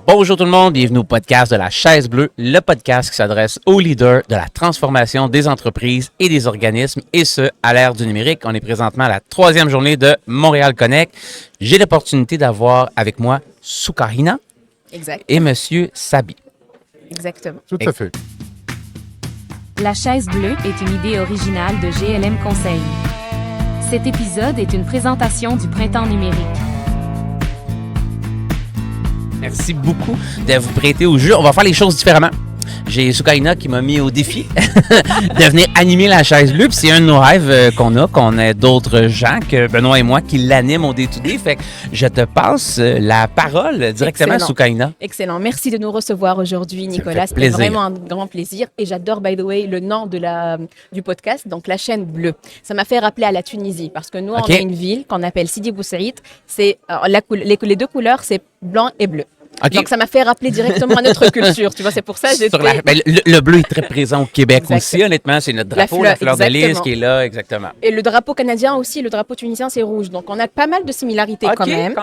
Bonjour tout le monde, bienvenue au podcast de la Chaise Bleue, le podcast qui s'adresse aux leaders de la transformation des entreprises et des organismes, et ce, à l'ère du numérique. On est présentement à la 3e journée de Montréal Connect. J'ai l'opportunité d'avoir avec moi Soukaina et Monsieur Sabi. Exactement. Tout à fait. La Chaise Bleue est une idée originale de GLM Conseil. Cet épisode est une présentation du Printemps numérique. Merci beaucoup de vous prêter au jeu. On va faire les choses différemment. J'ai Soukaina qui m'a mis au défi de venir animer la Chaise Bleue. Puis c'est un de nos rêves qu'on ait d'autres gens que Benoît et moi qui l'animent au day-to-day. Fait que je te passe la parole directement à Soukaina. Excellent. Merci de nous recevoir aujourd'hui, Nicolas. C'était vraiment un grand plaisir. Et j'adore, by the way, le nom du podcast, donc la chaîne bleue. Ça m'a fait rappeler à la Tunisie parce que nous, on a une ville qu'on appelle Sidi Bou Saïd. C'est, les deux couleurs, c'est blanc et bleu. Okay. Donc, ça m'a fait rappeler directement à notre culture. Tu vois, c'est pour ça que j'étais... Le bleu est très présent au Québec aussi, honnêtement. C'est notre drapeau, la fleur de lys qui est là, exactement. Et le drapeau canadien aussi, le drapeau tunisien, c'est rouge. Donc, on a pas mal de similarités quand même.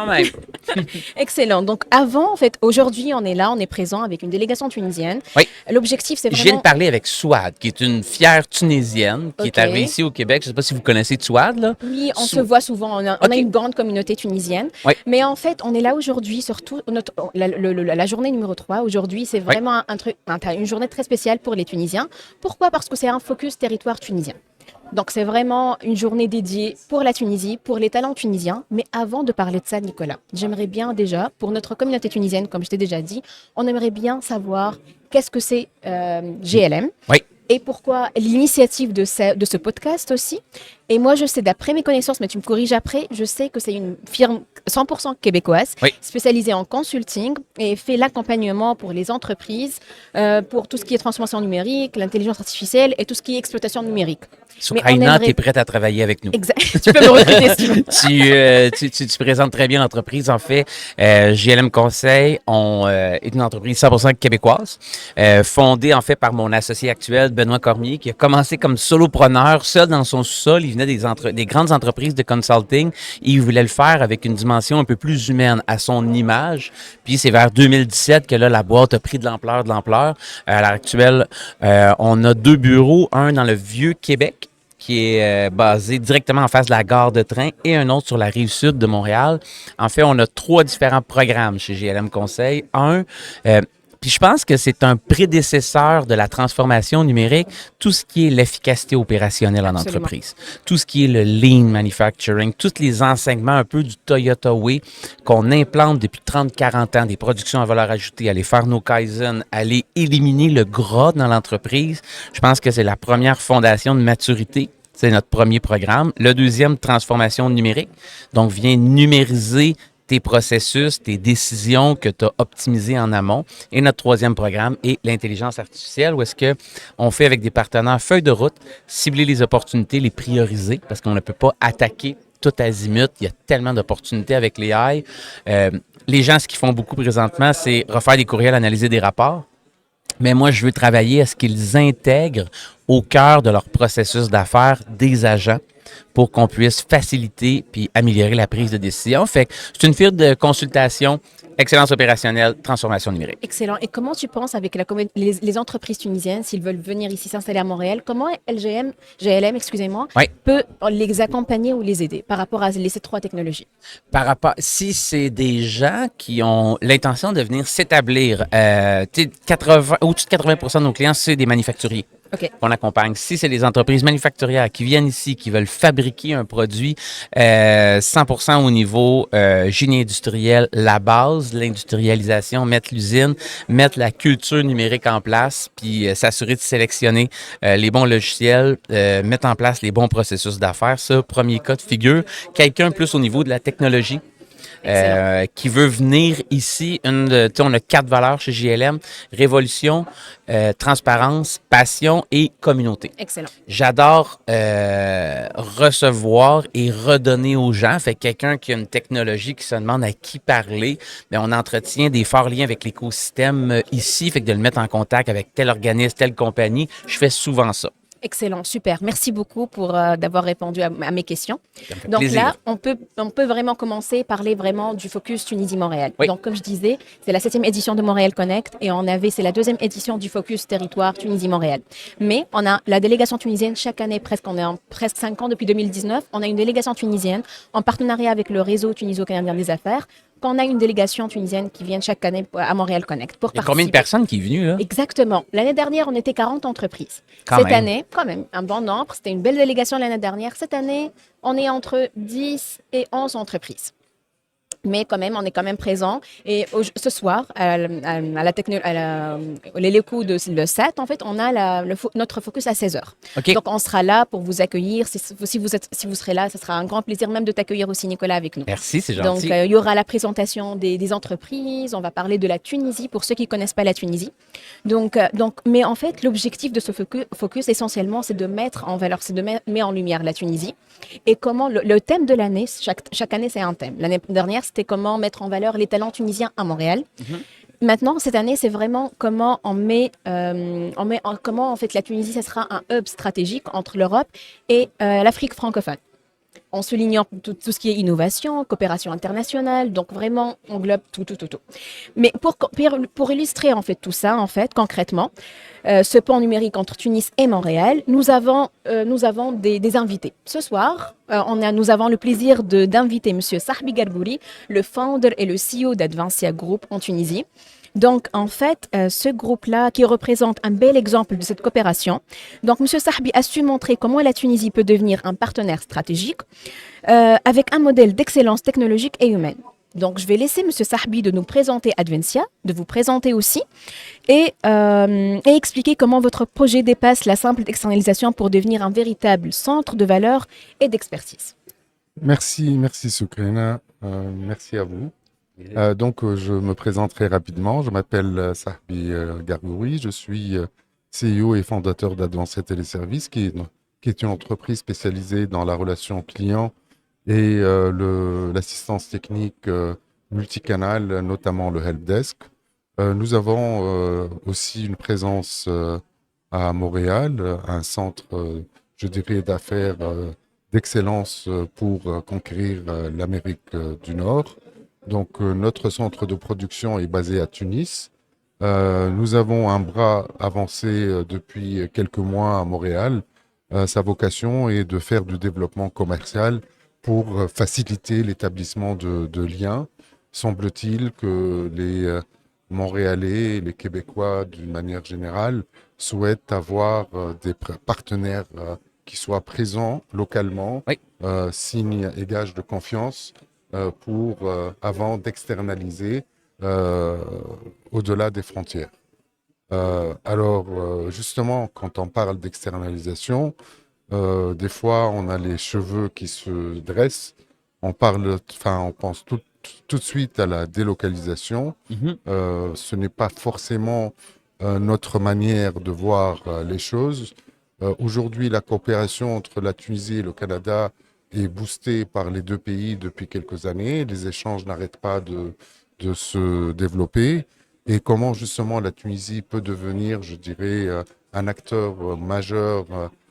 Excellent. Donc, avant, en fait, aujourd'hui, on est là, on est présent avec une délégation tunisienne. Oui. L'objectif, c'est vraiment... Je viens de parler avec Souad, qui est une fière Tunisienne, qui est arrivée ici au Québec. Je ne sais pas si vous connaissez Souad, là. Oui, on se voit souvent. On a une grande communauté tunisienne. Oui. Mais en fait, on est là aujourd'hui, surtout... La journée numéro 3, aujourd'hui, c'est vraiment une journée très spéciale pour les Tunisiens. Pourquoi? Parce que c'est un focus territoire tunisien. Donc, c'est vraiment une journée dédiée pour la Tunisie, pour les talents tunisiens. Mais avant de parler de ça, Nicolas, j'aimerais bien déjà, pour notre communauté tunisienne, comme je t'ai déjà dit, on aimerait bien savoir qu'est-ce que c'est GLM. Oui. Et pourquoi l'initiative de ce podcast aussi. Et moi, je sais, d'après mes connaissances, mais tu me corriges après, je sais que c'est une firme 100% québécoise, spécialisée en consulting et fait l'accompagnement pour les entreprises, pour tout ce qui est transformation numérique, l'intelligence artificielle et tout ce qui est exploitation numérique. Soukaina, tu es prête à travailler avec nous. Exact. Tu peux me recruter si tu présentes très bien l'entreprise. En fait, GLM Conseil est une entreprise 100% québécoise, fondée en fait par mon associé actuel, Benoît Cormier, qui a commencé comme solopreneur, seul dans son sous-sol. Il venait des grandes entreprises de consulting et il voulait le faire avec une dimension un peu plus humaine à son image. Puis c'est vers 2017 que là, la boîte a pris de l'ampleur. À l'heure actuelle, on a 2 bureaux, un dans le Vieux-Québec, qui est basé directement en face de la gare de train, et un autre sur la rive sud de Montréal. En fait, on a 3 différents programmes chez GLM Conseil. Puis je pense que c'est un prédécesseur de la transformation numérique, tout ce qui est l'efficacité opérationnelle en entreprise, tout ce qui est le lean manufacturing, tous les enseignements un peu du Toyota Way qu'on implante depuis 30-40 ans, des productions à valeur ajoutée, aller faire nos Kaizen, aller éliminer le gras dans l'entreprise. Je pense que c'est la première fondation de maturité. C'est notre premier programme. Le deuxième, transformation numérique. Donc, vient numériser tes processus, tes décisions que tu as optimisées en amont. Et notre 3e programme est l'intelligence artificielle, où est-ce qu'on fait avec des partenaires feuille de route, cibler les opportunités, les prioriser, parce qu'on ne peut pas attaquer tout azimut. Il y a tellement d'opportunités avec l'AI. Les gens, ce qu'ils font beaucoup présentement, c'est refaire des courriels, analyser des rapports. Mais moi, je veux travailler à ce qu'ils intègrent au cœur de leur processus d'affaires des agents pour qu'on puisse faciliter puis améliorer la prise de décision. Fait que c'est une firme de consultation, excellence opérationnelle, transformation numérique. Excellent. Et comment tu penses avec les entreprises tunisiennes, s'ils veulent venir ici s'installer à Montréal, comment GLM, peut les accompagner ou les aider par rapport à ces 3 technologies? Si c'est des gens qui ont l'intention de venir s'établir, au-dessus de 80% de nos clients, c'est des manufacturiers. qu'on accompagne. Si c'est les entreprises manufacturières qui viennent ici, qui veulent fabriquer un produit 100% au niveau génie industriel, la base, l'industrialisation, mettre l'usine, mettre la culture numérique en place, puis s'assurer de sélectionner les bons logiciels, mettre en place les bons processus d'affaires. Ça, premier cas de figure. Quelqu'un plus au niveau de la technologie. Qui veut venir ici. On a 4 valeurs chez JLM: révolution, transparence, passion et communauté. Excellent. J'adore recevoir et redonner aux gens. Fait que quelqu'un qui a une technologie qui se demande à qui parler, bien, on entretient des forts liens avec l'écosystème ici. Fait que de le mettre en contact avec tel organisme, telle compagnie, je fais souvent ça. Excellent, super. Merci beaucoup pour d'avoir répondu à mes questions. Donc plaisir. là, on peut vraiment commencer à parler vraiment du focus Tunisie-Montréal. Oui. Donc comme je disais, c'est la 7e édition de Montréal Connect et c'est la 2e édition du focus territoire Tunisie-Montréal. Mais on a la délégation tunisienne chaque année, on est en presque 5 ans depuis 2019, on a une délégation tunisienne en partenariat avec le réseau tuniso-canadien des affaires. Qu'on a une délégation tunisienne qui vient chaque année à Montréal Connect pour participer. Il y a combien de personnes qui sont venues, là? Exactement. L'année dernière, on était 40 entreprises. Cette année, quand même, un bon nombre. C'était une belle délégation l'année dernière. Cette année, on est entre 10 et 11 entreprises. Mais quand même, on est quand même présent. Et ce soir, les locaux de le 7, en fait, on a notre focus à 16h. Okay. Donc, on sera là pour vous accueillir. Si vous serez là, ce sera un grand plaisir même de t'accueillir aussi, Nicolas, avec nous. Merci, c'est gentil. Donc, il y aura la présentation des entreprises. On va parler de la Tunisie pour ceux qui ne connaissent pas la Tunisie. Mais en fait, l'objectif de ce focus essentiellement, c'est de mettre en valeur, c'est de mettre en lumière la Tunisie. Et comment le thème de l'année, chaque année, c'est un thème. L'année dernière, c'était comment mettre en valeur les talents tunisiens à Montréal. Mm-hmm. Maintenant, cette année, c'est vraiment comment comment en fait la Tunisie, ça sera un hub stratégique entre l'Europe et l'Afrique francophone. En soulignant tout ce qui est innovation, coopération internationale, donc vraiment on englobe tout. Mais pour illustrer en fait tout ça, en fait concrètement, ce pont numérique entre Tunis et Montréal, nous avons des invités. Ce soir, nous avons le plaisir d'inviter Monsieur Sahbi Gargouri, le founder et le CEO d'Advancia Group en Tunisie. Donc, en fait, ce groupe-là qui représente un bel exemple de cette coopération. Donc, M. Sahbi a su montrer comment la Tunisie peut devenir un partenaire stratégique avec un modèle d'excellence technologique et humaine. Donc, je vais laisser M. Sahbi de nous présenter Advancia, de vous présenter aussi et expliquer comment votre projet dépasse la simple externalisation pour devenir un véritable centre de valeur et d'expertise. Merci Soukrina. Merci à vous. Je me présente très rapidement. Je m'appelle Sahbi Gargouri. Je suis CEO et fondateur d'Advancia Téléservices, qui est une entreprise spécialisée dans la relation client et l'assistance technique multicanal, notamment le helpdesk. Nous avons aussi une présence à Montréal, un centre, je dirais, d'affaires d'excellence pour conquérir l'Amérique du Nord. Donc, notre centre de production est basé à Tunis. Nous avons un bras avancé depuis quelques mois à Montréal. Sa vocation est de faire du développement commercial pour faciliter l'établissement de liens. Semble-t-il que les Montréalais et les Québécois, d'une manière générale, souhaitent avoir des partenaires qui soient présents localement, oui. Signe et gage de confiance avant d'externaliser au-delà des frontières. Justement, quand on parle d'externalisation, des fois, on a les cheveux qui se dressent. On pense tout de suite à la délocalisation. Mm-hmm. Ce n'est pas forcément notre manière de voir les choses. Aujourd'hui, la coopération entre la Tunisie et le Canada est boostée par les deux pays depuis quelques années. Les échanges n'arrêtent pas de se développer. Et comment justement la Tunisie peut devenir, je dirais, un acteur majeur,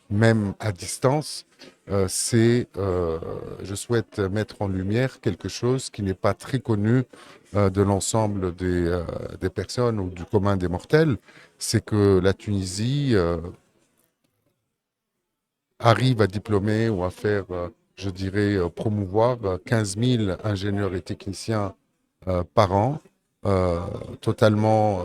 même à distance, je souhaite mettre en lumière quelque chose qui n'est pas très connu de l'ensemble des personnes ou du commun des mortels. C'est que la Tunisie arrive à diplômer ou à faire, je dirais, promouvoir 15 000 ingénieurs et techniciens par an, totalement,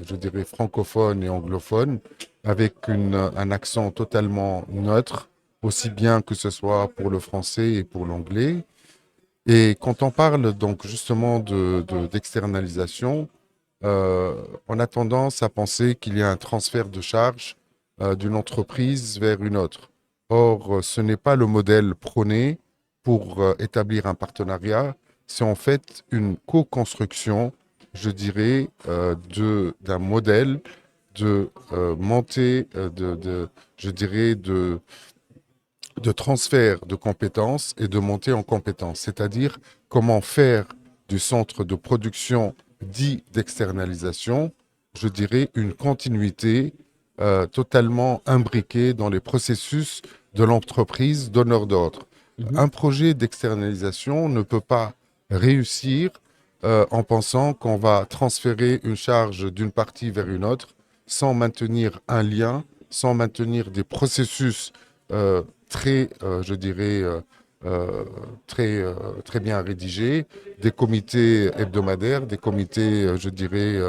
je dirais, francophone et anglophone, avec un accent totalement neutre, aussi bien que ce soit pour le français et pour l'anglais. Et quand on parle donc justement d'externalisation, on a tendance à penser qu'il y a un transfert de charge d'une entreprise vers une autre. Or, ce n'est pas le modèle prôné pour établir un partenariat, c'est en fait une co-construction, je dirais, d'un modèle de montée, je dirais, de transfert de compétences et de montée en compétences. C'est-à-dire comment faire du centre de production dit d'externalisation, je dirais, une continuité totalement imbriqué dans les processus de l'entreprise donneur d'ordre. Un projet d'externalisation ne peut pas réussir en pensant qu'on va transférer une charge d'une partie vers une autre sans maintenir un lien, sans maintenir des processus très, je dirais, très bien rédigés, des comités hebdomadaires, des comités, je dirais,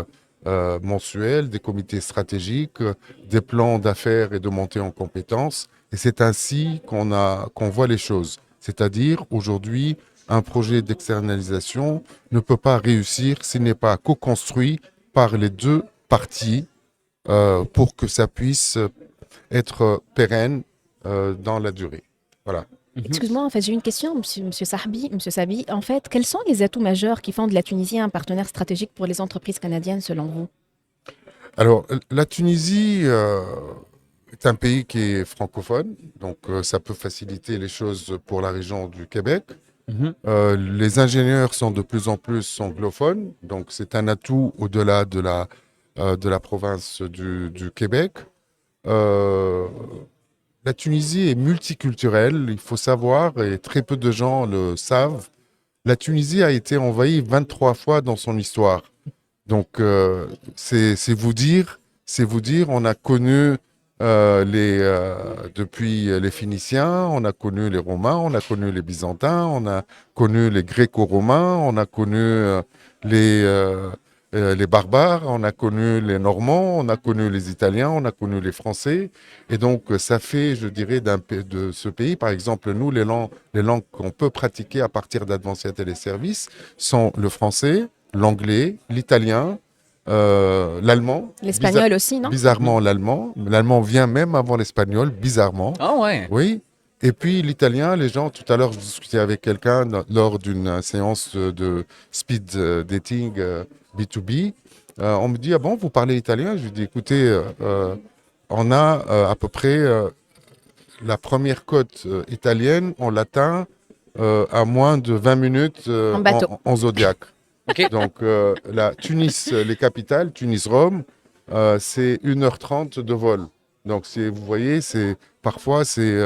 mensuels, des comités stratégiques, des plans d'affaires et de montée en compétences. Et c'est ainsi qu'on voit les choses. C'est-à-dire, aujourd'hui, un projet d'externalisation ne peut pas réussir s'il n'est pas co-construit par les deux parties pour que ça puisse être pérenne dans la durée. Voilà. Excuse-moi, en fait, j'ai une question, monsieur Sabi. Monsieur Sabi, en fait, quels sont les atouts majeurs qui font de la Tunisie un partenaire stratégique pour les entreprises canadiennes, selon vous? Alors, la Tunisie est un pays qui est francophone, donc ça peut faciliter les choses pour la région du Québec. Les ingénieurs sont de plus en plus anglophones, donc c'est un atout au-delà de la province du Québec. La Tunisie est multiculturelle, il faut savoir, et très peu de gens le savent. La Tunisie a été envahie 23 fois dans son histoire. Donc, c'est vous dire, on a connu depuis les Phéniciens, on a connu les Romains, on a connu les Byzantins, on a connu les Gréco-Romains, on a connu les barbares, on a connu les Normands, on a connu les Italiens, on a connu les Français. Et donc, ça fait, je dirais, de ce pays, par exemple, nous, les langues qu'on peut pratiquer à partir d'Advanced Téléservices sont le français, l'anglais, l'italien, l'allemand. L'espagnol aussi, non? Bizarrement, l'allemand. L'allemand vient même avant l'espagnol, bizarrement. Ah ouais. Oui. Et puis l'italien, les gens, tout à l'heure, je discutais avec quelqu'un lors d'une séance de speed dating B2B. On me dit, ah bon, vous parlez italien? Je lui dis, écoutez, on a à peu près la première côte italienne, on l'atteint à moins de 20 minutes En bateau. en Zodiac. OK. Donc, la Tunis, les capitales, Tunis-Rome, c'est 1h30 de vol. Donc, vous voyez, parfois, c'est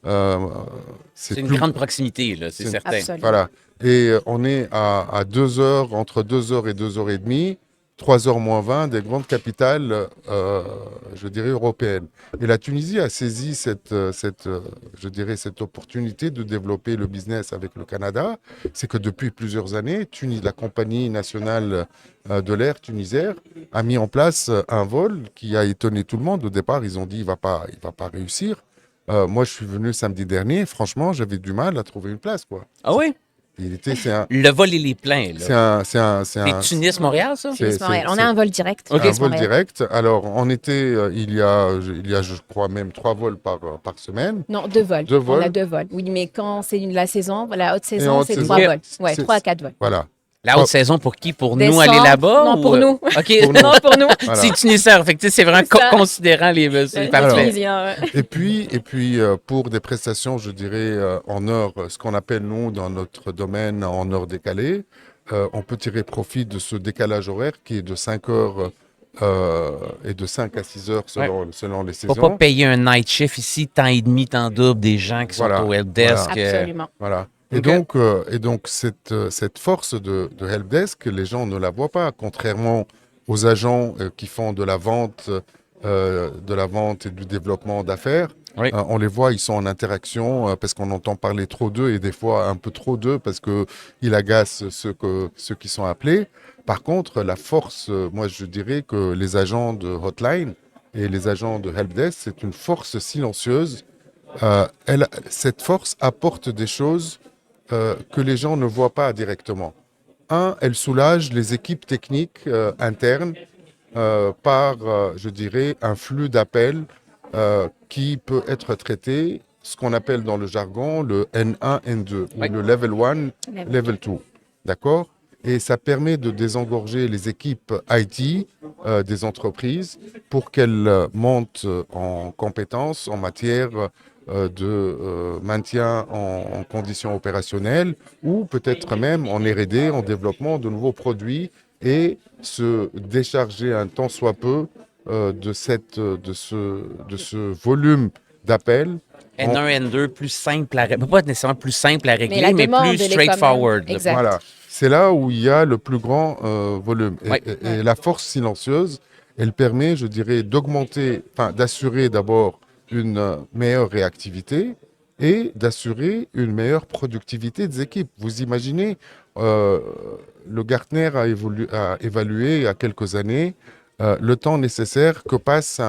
une plus... grande proximité, là, c'est certain. Absolument. Voilà. Et on est à 2 heures, entre 2 heures et 2 heures et demie, 3 heures moins 20 des grandes capitales, je dirais, européennes. Et la Tunisie a saisi je dirais, cette opportunité de développer le business avec le Canada. C'est que depuis plusieurs années, la compagnie nationale de l'air Tunisair a mis en place un vol qui a étonné tout le monde. Au départ, ils ont dit il va pas réussir. Moi, je suis venu samedi dernier. Franchement, j'avais du mal à trouver une place, quoi. Ah oui? Le vol, il est plein, là. C'est Tunis-Montréal, ça? Tunis-Montréal. On a un vol direct. OK. Un vol direct. Alors, en été, il y a, je crois, même 3 vols par semaine. Non, 2 vols. 2 vols. On a 2 vols. Oui, mais quand c'est la saison, la haute Et saison, en haute c'est saison, 3 vols. Ouais, 3 à 4 vols. Voilà. La haute saison pour qui? Pour nous Décembre? aller là-bas? Non, pour nous. OK. Pour nous. Non, pour nous. Voilà. C'est tunisien. Fait que, tu sais, c'est vraiment C'est ça. considérant les Les parfaits. Tunisiens, ouais. Et puis pour des prestations, je dirais, en heure, ce qu'on appelle, nous, dans notre domaine, en heure décalée, on peut tirer profit de ce décalage horaire qui est de 5 heures et de 5 à 6 heures selon les saisons. Faut pas payer un night shift ici, temps et demi, temps double, des gens qui Voilà. sont au helpdesk. Absolument. Voilà. Ok. Et donc cette force de helpdesk, les gens ne la voient pas, contrairement aux agents qui font de la vente et du développement d'affaires. Oui. On les voit, ils sont en interaction parce qu'on entend parler trop d'eux et des fois un peu trop d'eux parce qu'ils agacent ceux qui sont appelés. Par contre, la force, moi je dirais que les agents de hotline et les agents de helpdesk, c'est une force silencieuse. Cette force apporte des choses que les gens ne voient pas directement. Elle soulage les équipes techniques internes par, je dirais, un flux d'appels qui peut être traité, ce qu'on appelle dans le jargon le N1, N2, Oui. ou le Level 1, Level 2. D'accord? Et ça permet de désengorger les équipes IT des entreprises pour qu'elles montent en compétences en matière de maintien en conditions opérationnelles ou peut-être même en R&D, en développement de nouveaux produits et se décharger un tant soit peu de ce volume d'appels. N1, N2, plus simple à régler. Pas nécessairement plus simple à régler, la mais demande, plus elle est straightforward. quand même- Exact. Voilà. C'est là où il y a le plus grand volume. Et la force silencieuse, elle permet, je dirais, d'assurer d'abord une meilleure réactivité et d'assurer une meilleure productivité des équipes. Vous imaginez, le Gartner a évalué il y a quelques années le temps nécessaire que passe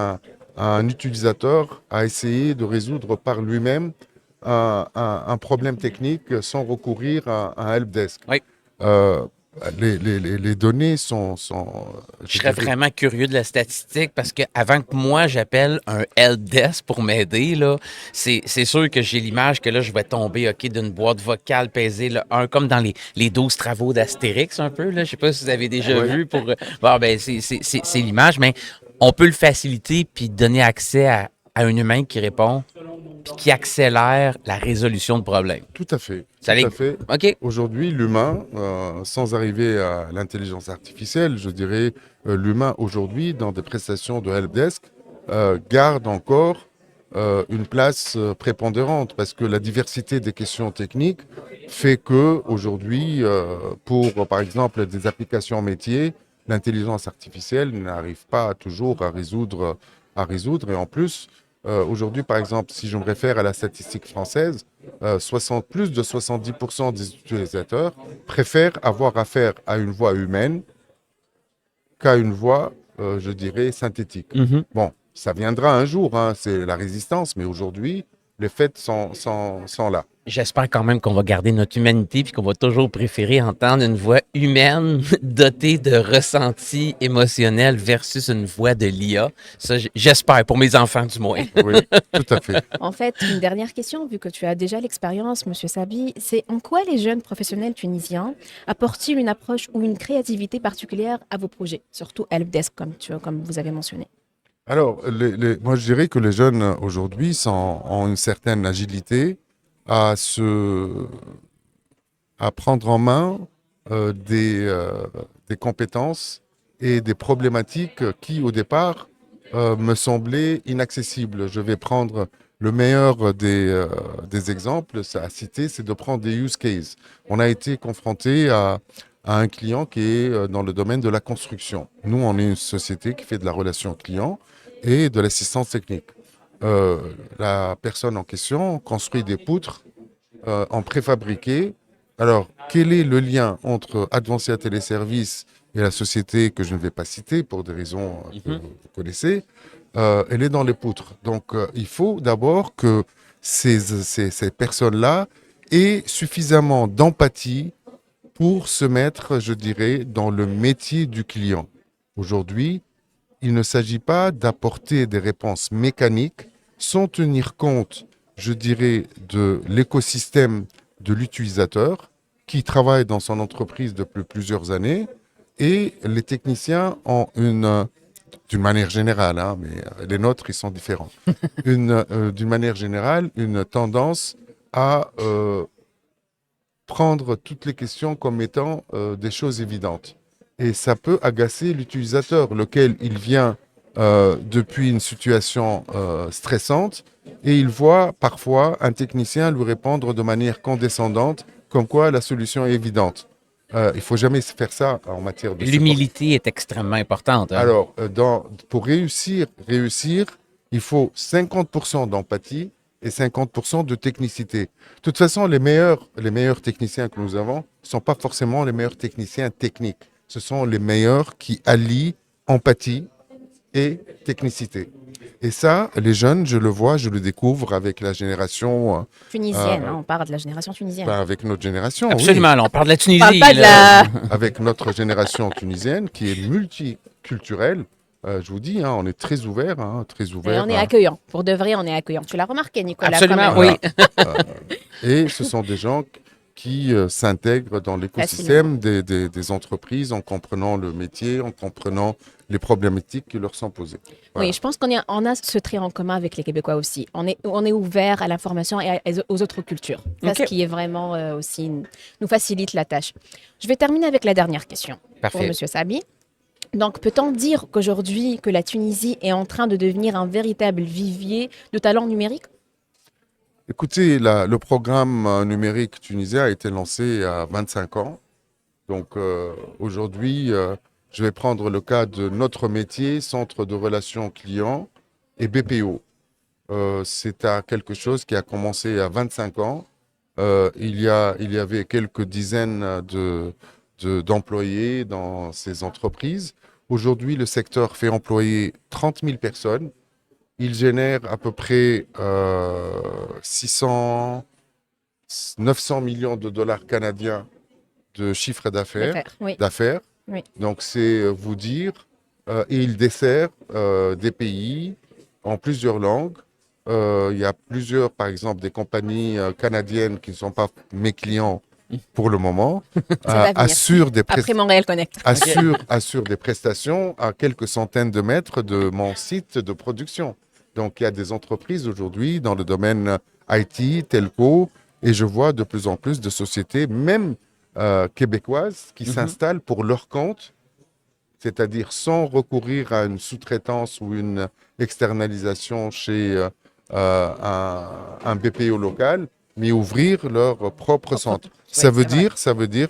un utilisateur à essayer de résoudre par lui-même un problème technique sans recourir à un helpdesk. Oui. Euh, les données sont Je serais vraiment curieux de la statistique parce que avant que moi j'appelle un helpdesk pour m'aider, là, c'est sûr que j'ai l'image que là, je vais tomber d'une boîte vocale pesée, là, comme dans les 12 travaux d'Astérix, un peu. Là. Je sais pas si vous avez déjà vu. Bon, ben, c'est l'image, mais on peut le faciliter puis donner accès à un humain qui répond puis qui accélère la résolution de problèmes. Tout à fait. Ça Tout à fait. OK. Aujourd'hui, l'humain, sans arriver à l'intelligence artificielle, je dirais, l'humain aujourd'hui, dans des prestations de helpdesk, garde encore une place prépondérante parce que la diversité des questions techniques fait que aujourd'hui, pour par exemple des applications métiers, l'intelligence artificielle n'arrive pas toujours à résoudre. Et en plus, aujourd'hui, par exemple, si je me réfère à la statistique française, plus de 70% des utilisateurs préfèrent avoir affaire à une voix humaine qu'à une voix, je dirais, synthétique. Mm-hmm. Bon, ça viendra un jour, hein, c'est la résistance, mais aujourd'hui, les faits sont là. J'espère quand même qu'on va garder notre humanité puis qu'on va toujours préférer entendre une voix humaine dotée de ressentis émotionnels versus une voix de l'IA. Ça, j'espère, pour mes enfants du moins. Oui, tout à fait. En fait, une dernière question, vu que tu as déjà l'expérience, Monsieur Sabi, c'est en quoi les jeunes professionnels tunisiens apportent-ils une approche ou une créativité particulière à vos projets, surtout helpdesk, comme vous avez mentionné? Alors, moi je dirais que les jeunes aujourd'hui ont une certaine agilité à prendre en main des compétences et des problématiques qui, au départ, me semblaient inaccessibles. Je vais prendre le meilleur des exemples à citer, c'est de prendre des use cases. On a été confronté à un client qui est dans le domaine de la construction. Nous, on est une société qui fait de la relation client et de l'assistance technique. La personne en question construit des poutres en préfabriqué. Alors, quel est le lien entre Advancia Téléservices et la société que je ne vais pas citer pour des raisons que vous connaissez? Elle est dans les poutres. Donc, il faut d'abord que ces personnes-là aient suffisamment d'empathie pour se mettre, je dirais, dans le métier du client. Aujourd'hui, il ne s'agit pas d'apporter des réponses mécaniques sans tenir compte, je dirais, de l'écosystème de l'utilisateur qui travaille dans son entreprise depuis plusieurs années. Et les techniciens ont d'une manière générale, hein, mais les nôtres, ils sont différents, d'une manière générale, une tendance à prendre toutes les questions comme étant des choses évidentes. Et ça peut agacer l'utilisateur, lequel il vient depuis une situation stressante et il voit parfois un technicien lui répondre de manière condescendante, comme quoi la solution est évidente. Il ne faut jamais faire ça en matière de L'humilité est extrêmement importante. Hein? Alors, pour réussir, il faut 50% d'empathie et 50% de technicité. De toute façon, les meilleurs techniciens que nous avons ne sont pas forcément les meilleurs techniciens techniques. Ce sont les meilleurs qui allient empathie et technicité. Et ça, les jeunes, je le vois, je le découvre avec la génération... tunisienne, on parle de la génération tunisienne. Avec notre génération, absolument, oui. Là, on parle de la Tunisie. On parle pas de la... Avec notre génération tunisienne qui est multiculturelle. Je vous dis, hein, on est très ouvert. Et on est accueillant. Pour de vrai, on est accueillant. Tu l'as remarqué, Nicolas. Absolument, oui. Et ce sont des gens qui s'intègrent dans l'écosystème des entreprises en comprenant le métier, en comprenant les problématiques qui leur sont posées. Voilà. Oui, je pense qu'on a ce trait en commun avec les Québécois aussi. On est ouvert à l'information et aux autres cultures. Okay. Ce qui est vraiment aussi nous facilite la tâche. Je vais terminer avec la dernière question. Parfait. Pour M. Sabi. Donc, peut-on dire qu'aujourd'hui, que la Tunisie est en train de devenir un véritable vivier de talents numériques? Écoutez, le programme numérique tunisien a été lancé à 25 ans. Donc aujourd'hui, je vais prendre le cas de notre métier, Centre de relations clients et BPO. C'est quelque chose qui a commencé à 25 ans. Il y avait quelques dizaines d'employés dans ces entreprises. Aujourd'hui, le secteur fait employer 30 000 personnes. Il génère à peu près 900 millions de dollars canadiens de chiffre d'affaires. Oui. Oui. Donc, c'est vous dire, et il dessert des pays en plusieurs langues. Il y a plusieurs, par exemple, des compagnies canadiennes qui ne sont pas mes clients pour le moment, assurent des Après Montréal Connect. assure des prestations à quelques centaines de mètres de mon site de production. Donc, il y a des entreprises aujourd'hui dans le domaine IT, telco, et je vois de plus en plus de sociétés, même québécoises, qui s'installent pour leur compte, c'est-à-dire sans recourir à une sous-traitance ou une externalisation chez un BPO local, mais ouvrir leur propre centre. Ça veut dire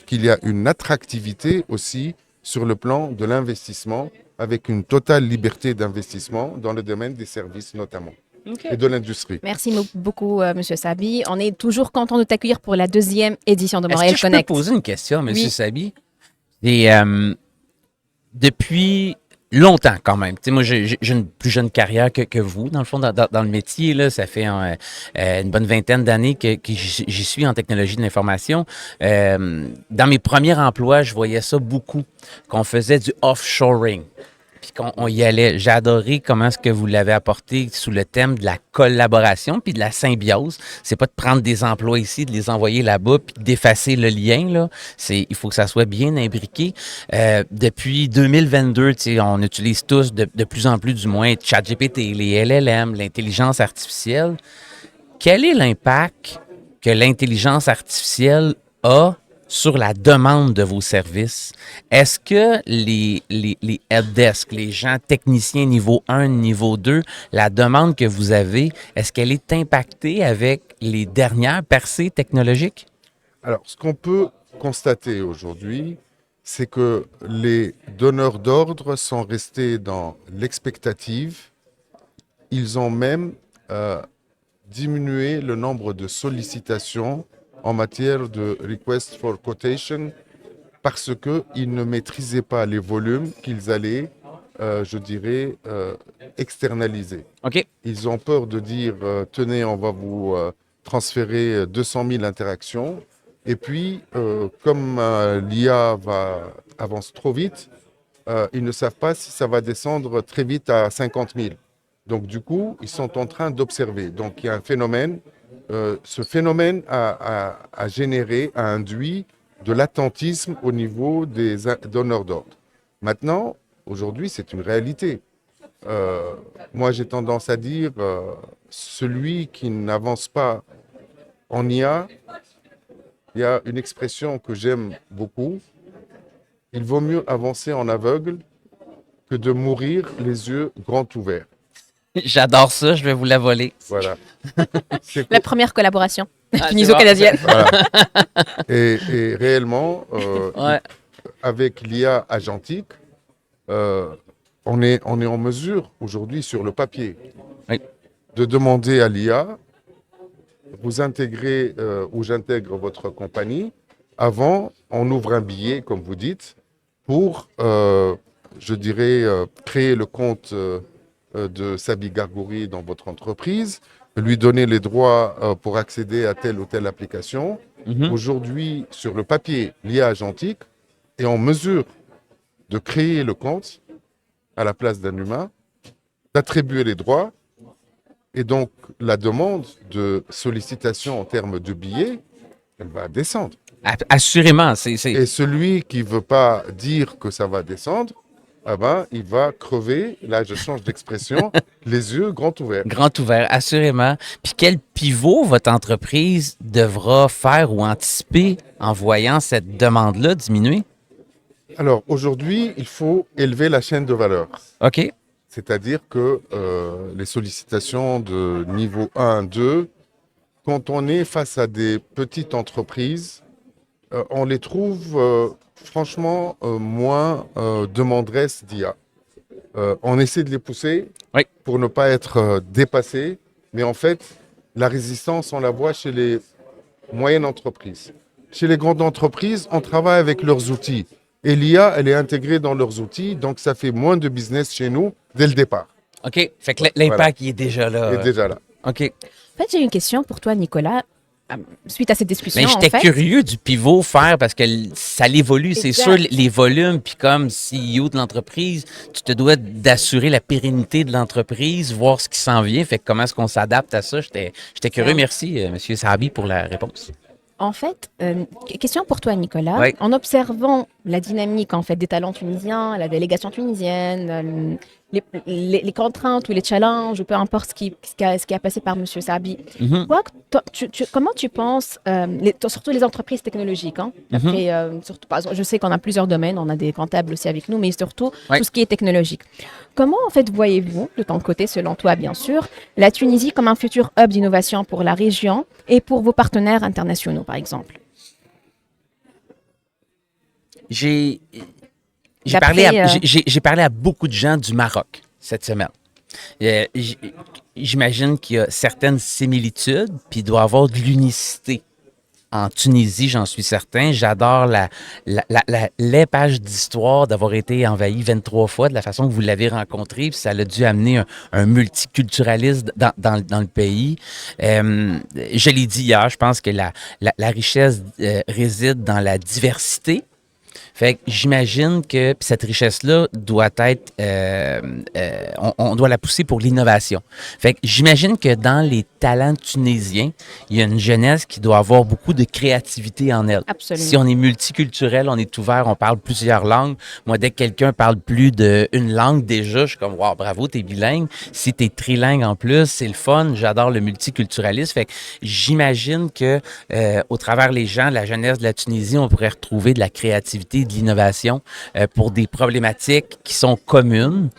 qu'il y a une attractivité aussi sur le plan de l'investissement, avec une totale liberté d'investissement dans le domaine des services notamment. Et de l'industrie. Merci beaucoup, M. Sabi. On est toujours content de t'accueillir pour la 2e édition de Montréal Connect. Est-ce que je peux poser une question, M. Sabi? Et, depuis longtemps quand même. Tu sais, moi, j'ai une plus jeune carrière que vous, dans le fond, dans le métier. Là, ça fait une bonne vingtaine d'années que j'y suis en technologie de l'information. Dans mes premiers emplois, je voyais ça beaucoup, qu'on faisait du offshoring. Puis qu'on y allait. J'ai adoré comment est-ce que vous l'avez apporté sous le thème de la collaboration puis de la symbiose. C'est pas de prendre des emplois ici, de les envoyer là-bas puis d'effacer le lien, là. Il faut que ça soit bien imbriqué. Depuis 2022, tu sais, on utilise tous de plus en plus, du moins, ChatGPT, les LLM, l'intelligence artificielle. Quel est l'impact que l'intelligence artificielle a sur la demande de vos services? Est-ce que les helpdesk, les gens techniciens niveau 1, niveau 2, la demande que vous avez, est-ce qu'elle est impactée avec les dernières percées technologiques? Alors, ce qu'on peut constater aujourd'hui, c'est que les donneurs d'ordre sont restés dans l'expectative. Ils ont même diminué le nombre de sollicitations en matière de request for quotation parce qu'ils ne maîtrisaient pas les volumes qu'ils allaient, je dirais, externaliser. Okay. Ils ont peur de dire, tenez, on va vous transférer 200 000 interactions. Et puis, comme l'IA avance trop vite, ils ne savent pas si ça va descendre très vite à 50 000. Donc, du coup, ils sont en train d'observer. Donc, il y a un phénomène. Ce phénomène a induit de l'attentisme au niveau des donneurs d'ordre. Maintenant, aujourd'hui, c'est une réalité. Moi, j'ai tendance à dire, celui qui n'avance pas en IA, il y a une expression que j'aime beaucoup. Il vaut mieux avancer en aveugle que de mourir les yeux grands ouverts. J'adore ça, je vais vous la voler. Voilà. La première collaboration tuniso-canadienne. Voilà. Et réellement, avec l'IA agentique, on est en mesure aujourd'hui sur le papier de demander à l'IA, vous intégrez ou j'intègre votre compagnie. Avant, on ouvre un billet, comme vous dites, pour, je dirais, créer le compte de Sabi Gargouri dans votre entreprise, lui donner les droits pour accéder à telle ou telle application. Aujourd'hui, sur le papier, l'IA agentique est en mesure de créer le compte à la place d'un humain, d'attribuer les droits, et donc la demande de sollicitation en termes de billets, elle va descendre. Assurément. Et celui qui ne veut pas dire que ça va descendre, ah ben, il va crever, là je change d'expression, les yeux grands ouverts. Grand ouvert, assurément. Puis quel pivot votre entreprise devra faire ou anticiper en voyant cette demande-là diminuer? Alors, aujourd'hui, il faut élever la chaîne de valeur. OK. C'est-à-dire que les sollicitations de niveau 1, 2, quand on est face à des petites entreprises, on les trouve franchement moins demanderesses d'IA. On essaie de les pousser pour ne pas être dépassé, mais en fait, la résistance, on la voit chez les moyennes entreprises. Chez les grandes entreprises, on travaille avec leurs outils. Et l'IA, elle est intégrée dans leurs outils, donc ça fait moins de business chez nous dès le départ. OK. Fait que l'impact, il est déjà là. Il est déjà là. OK. En fait, j'ai une question pour toi, Nicolas. Suite à cette discussion, Mais j'étais curieux du pivot faire parce que ça évolue. C'est sûr, les volumes, puis comme CEO de l'entreprise, tu te dois d'assurer la pérennité de l'entreprise, voir ce qui s'en vient. Fait que comment est-ce qu'on s'adapte à ça? J'étais curieux. Merci, M. Sahabi, pour la réponse. En fait, question pour toi, Nicolas. Oui. En observant la dynamique en fait, des talents tunisiens, la délégation tunisienne, les contraintes ou les challenges, ou peu importe ce qui a passé par M. Sahabi, comment tu penses, surtout les entreprises technologiques, après, surtout, par exemple, je sais qu'on a plusieurs domaines, on a des comptables aussi avec nous, mais surtout tout ce qui est technologique. Comment, en fait, voyez-vous, de ton côté, selon toi, bien sûr, la Tunisie comme un futur hub d'innovation pour la région et pour vos partenaires internationaux, par exemple? J'ai parlé à beaucoup de gens du Maroc cette semaine. J'imagine qu'il y a certaines similitudes, puis il doit y avoir de l'unicité. En Tunisie, j'en suis certain. J'adore les pages d'histoire d'avoir été envahi 23 fois de la façon que vous l'avez rencontré. Puis ça a dû amener un multiculturalisme dans le pays. Je l'ai dit hier, je pense que la richesse réside dans la diversité. Fait que j'imagine que cette richesse-là doit être, on doit la pousser pour l'innovation. Fait que j'imagine que dans les talents tunisiens, il y a une jeunesse qui doit avoir beaucoup de créativité en elle. Absolument. Si on est multiculturel, on est ouvert, on parle plusieurs langues. Moi, dès que quelqu'un parle plus d'une langue, déjà, je suis comme, wow, bravo, t'es bilingue. Si t'es trilingue en plus, c'est le fun. J'adore le multiculturalisme. Fait que j'imagine que, au travers les gens, la jeunesse de la Tunisie, on pourrait retrouver de la créativité, de l'innovation pour des problématiques qui sont communes.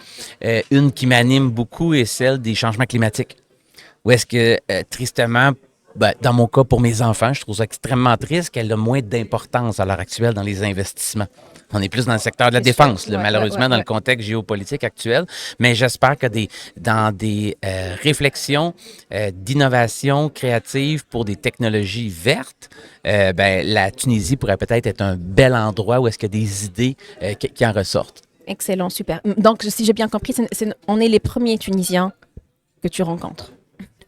Une qui m'anime beaucoup est celle des changements climatiques. Où est-ce que, tristement, dans mon cas, pour mes enfants, je trouve ça extrêmement triste qu'elle a moins d'importance à l'heure actuelle dans les investissements. On est plus dans le secteur de la défense, malheureusement, dans le contexte géopolitique actuel. Mais j'espère que dans des réflexions d'innovation créative pour des technologies vertes, la Tunisie pourrait peut-être être un bel endroit où est-ce qu'il y a des idées qui en ressortent. Excellent, super. Donc, si j'ai bien compris, on est les premiers Tunisiens que tu rencontres.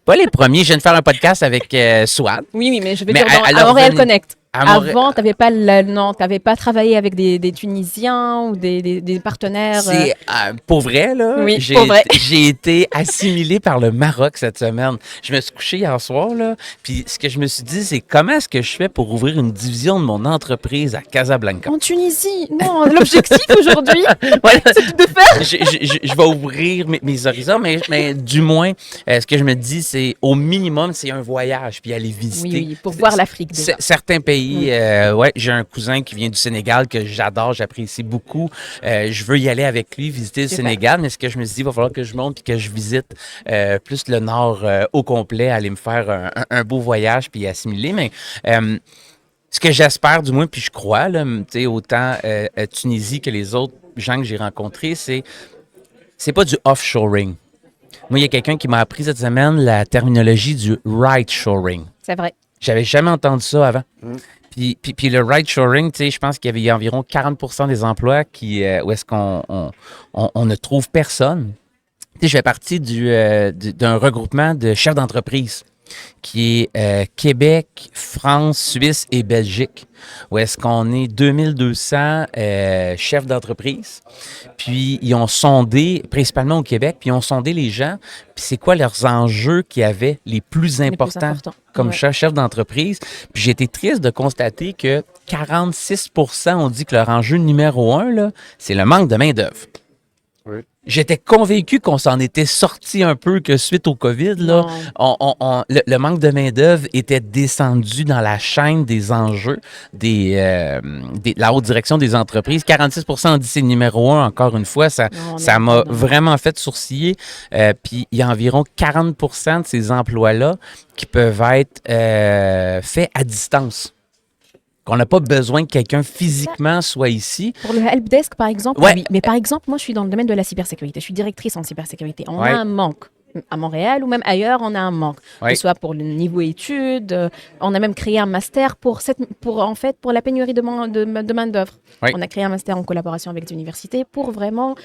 Pas les premiers. Je viens de faire un podcast avec Swad. Oui, mais je veux dire à Montréal Connect. Avant, tu n'avais pas travaillé avec des Tunisiens ou des partenaires. C'est pour vrai, là. Oui, j'ai été assimilé par le Maroc cette semaine. Je me suis couché hier soir, là. Puis ce que je me suis dit, c'est comment est-ce que je fais pour ouvrir une division de mon entreprise à Casablanca? En Tunisie? Non, l'objectif aujourd'hui, c'est de faire. Je vais ouvrir mes horizons, mais du moins, ce que je me dis, c'est au minimum, c'est un voyage, puis aller visiter. Oui, pour voir l'Afrique déjà. Certains pays. J'ai un cousin qui vient du Sénégal que j'adore, j'apprécie beaucoup. Je veux y aller avec lui, visiter le Sénégal, mais ce que je me suis dit, il va falloir que je monte et que je visite plus le nord au complet, aller me faire un beau voyage puis assimiler. Mais ce que j'espère, du moins, puis je crois, là, autant Tunisie que les autres gens que j'ai rencontrés, c'est pas du offshoring. Moi, il y a quelqu'un qui m'a appris cette semaine la terminologie du right-shoring. C'est vrai. J'avais jamais entendu ça avant. Puis le right-shoring, je pense qu'il y a environ 40% des emplois où est-ce qu'on ne trouve personne. Je fais partie d'un regroupement de chefs d'entreprise qui est Québec, France, Suisse et Belgique, où est-ce qu'on est 2200 chefs d'entreprise. Puis, ils ont sondé, principalement au Québec, puis ils ont sondé les gens, puis c'est quoi leurs enjeux qui avaient les plus importants comme chef d'entreprise. Puis, j'ai été triste de constater que 46% ont dit que leur enjeu numéro 1, là, c'est le manque de main-d'œuvre. Oui. J'étais convaincu qu'on s'en était sorti un peu, que suite au COVID, là, le manque de main-d'œuvre était descendu dans la chaîne des enjeux la haute direction des entreprises. 46% ont dit c'est numéro 1, encore une fois. Ça m'a vraiment fait sourciller. Puis il y a environ 40% de ces emplois-là qui peuvent être faits à distance. Qu'on n'a pas besoin que quelqu'un physiquement soit ici. Pour le helpdesk, par exemple, ouais. Oui. Mais par exemple, moi, je suis dans le domaine de la cybersécurité. Je suis directrice en cybersécurité. On a un manque. À Montréal ou même ailleurs, on a un manque. Que ce soit pour le niveau études. On a même créé un master pour la pénurie de main-d'œuvre. On a créé un master en collaboration avec des universités pour vraiment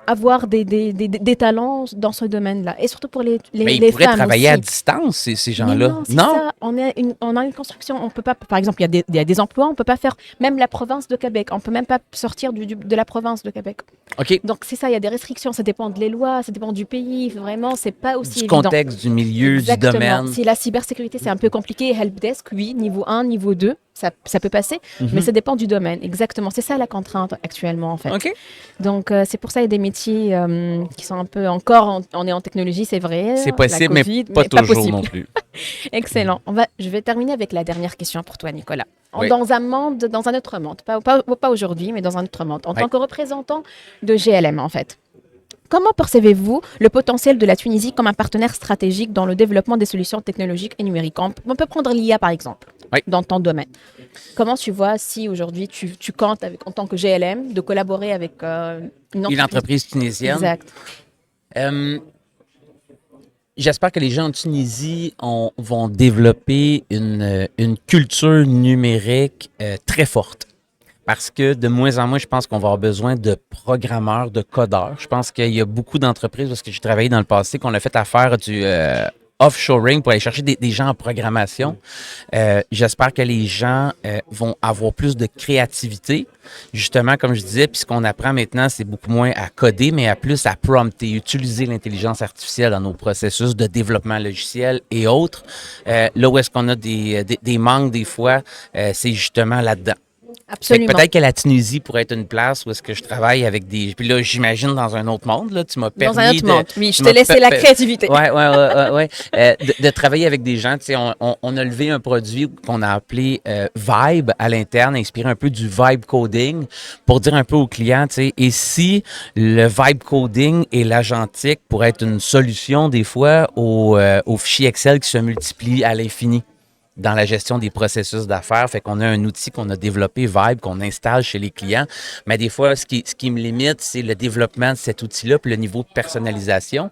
avoir des talents dans ce domaine-là. Et surtout pour les mais ils pourraient travailler aussi. à distance, ces gens-là. Non, c'est ça. On a une construction. On peut pas, par exemple, il y a des emplois, on ne peut pas faire même la province de Québec. On ne peut même pas sortir de la province de Québec. OK. Donc, c'est ça, il y a des restrictions. Ça dépend des lois, ça dépend du pays. Vraiment, c'est pas aussi évident. Du contexte, du milieu, Exactement. du domaine. Si la cybersécurité, c'est un peu compliqué. Helpdesk, oui, niveau 1, niveau 2, ça peut passer, mais ça dépend du domaine. Exactement. C'est ça la contrainte actuellement, en fait. OK. Donc, c'est pour ça qu'il y a des métiers qui sont un peu encore... On est en technologie, c'est vrai. C'est possible, COVID, mais pas toujours possible. non plus. Excellent. Je vais terminer avec la dernière question pour toi, Nicolas. Oui. Dans un autre monde, pas aujourd'hui, mais dans un autre monde, en tant que représentant de GLM, en fait. Comment percevez-vous le potentiel de la Tunisie comme un partenaire stratégique dans le développement des solutions technologiques et numériques? On peut prendre l'IA, par exemple, dans ton domaine. Comment tu vois si aujourd'hui tu comptes, en tant que GLM, de collaborer avec une entreprise tunisienne? Exact. J'espère que les gens en Tunisie vont développer une culture numérique très forte. Parce que de moins en moins, je pense qu'on va avoir besoin de programmeurs, de codeurs. Je pense qu'il y a beaucoup d'entreprises, parce que j'ai travaillé dans le passé, qu'on a fait affaire du offshoring pour aller chercher des gens en programmation. J'espère que les gens vont avoir plus de créativité. Justement, comme je disais, puis ce qu'on apprend maintenant, c'est beaucoup moins à coder, mais plus à prompter, utiliser l'intelligence artificielle dans nos processus de développement logiciel et autres. Là où est-ce qu'on a des manques des fois, c'est justement là-dedans. Absolument. Peut-être que la Tunisie pourrait être une place où est-ce que je travaille avec des... Puis là, j'imagine dans un autre monde, là, tu m'as permis... Dans un autre monde, oui, je t'ai laissé la créativité. Oui. De travailler avec des gens, tu sais, on a levé un produit qu'on a appelé Vibe à l'interne, inspiré un peu du Vibe Coding, pour dire un peu aux clients, tu sais, et si le Vibe Coding et l'agentique pourraient être une solution des fois aux fichiers Excel qui se multiplient à l'infini dans la gestion des processus d'affaires. Fait qu'on a un outil qu'on a développé, Vibe, qu'on installe chez les clients. Mais des fois, ce qui me limite, c'est le développement de cet outil-là puis le niveau de personnalisation.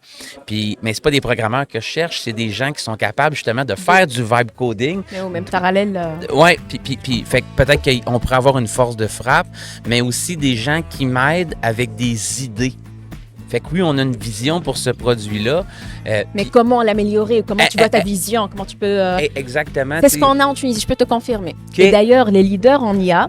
Mais c'est pas des programmeurs que je cherche, c'est des gens qui sont capables justement de faire du Vibe coding. Mais au même parallèle. Oui, puis fait que peut-être qu'on pourrait avoir une force de frappe, mais aussi des gens qui m'aident avec des idées. Fait que oui, on a une vision pour ce produit-là. Mais comment l'améliorer? Comment tu vois ta vision? Comment tu peux... Exactement. C'est ce qu'on a en Tunisie, je peux te confirmer. Okay. Et d'ailleurs, les leaders en IA,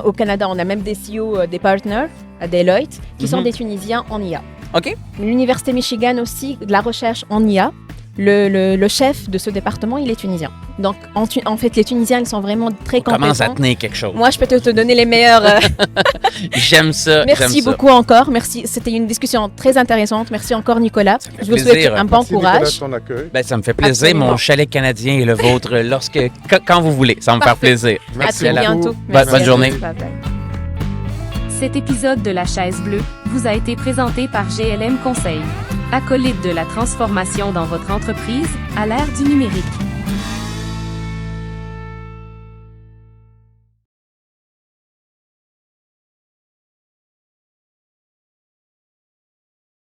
au Canada, on a même des CEO, des partners à Deloitte, qui sont des Tunisiens en IA. OK. L'Université Michigan aussi, de la recherche en IA. Le chef de ce département, il est tunisien. Donc, en fait, les Tunisiens, ils sont vraiment très compétents. Commence à tenir quelque chose. Moi, je peux te donner les meilleurs. J'aime ça. Merci beaucoup encore. Merci. C'était une discussion très intéressante. Merci encore, Nicolas. Je vous souhaite un bon courage. Nicolas, ton accueil. Ben, ça me fait plaisir. Absolument. Mon chalet canadien et le vôtre, quand vous voulez. Ça va me faire plaisir. Merci à très bientôt. Bonne journée. Bye bye. Cet épisode de La Chaise Bleue vous a été présenté par GLM Conseil. Acolyte de la transformation dans votre entreprise à l'ère du numérique.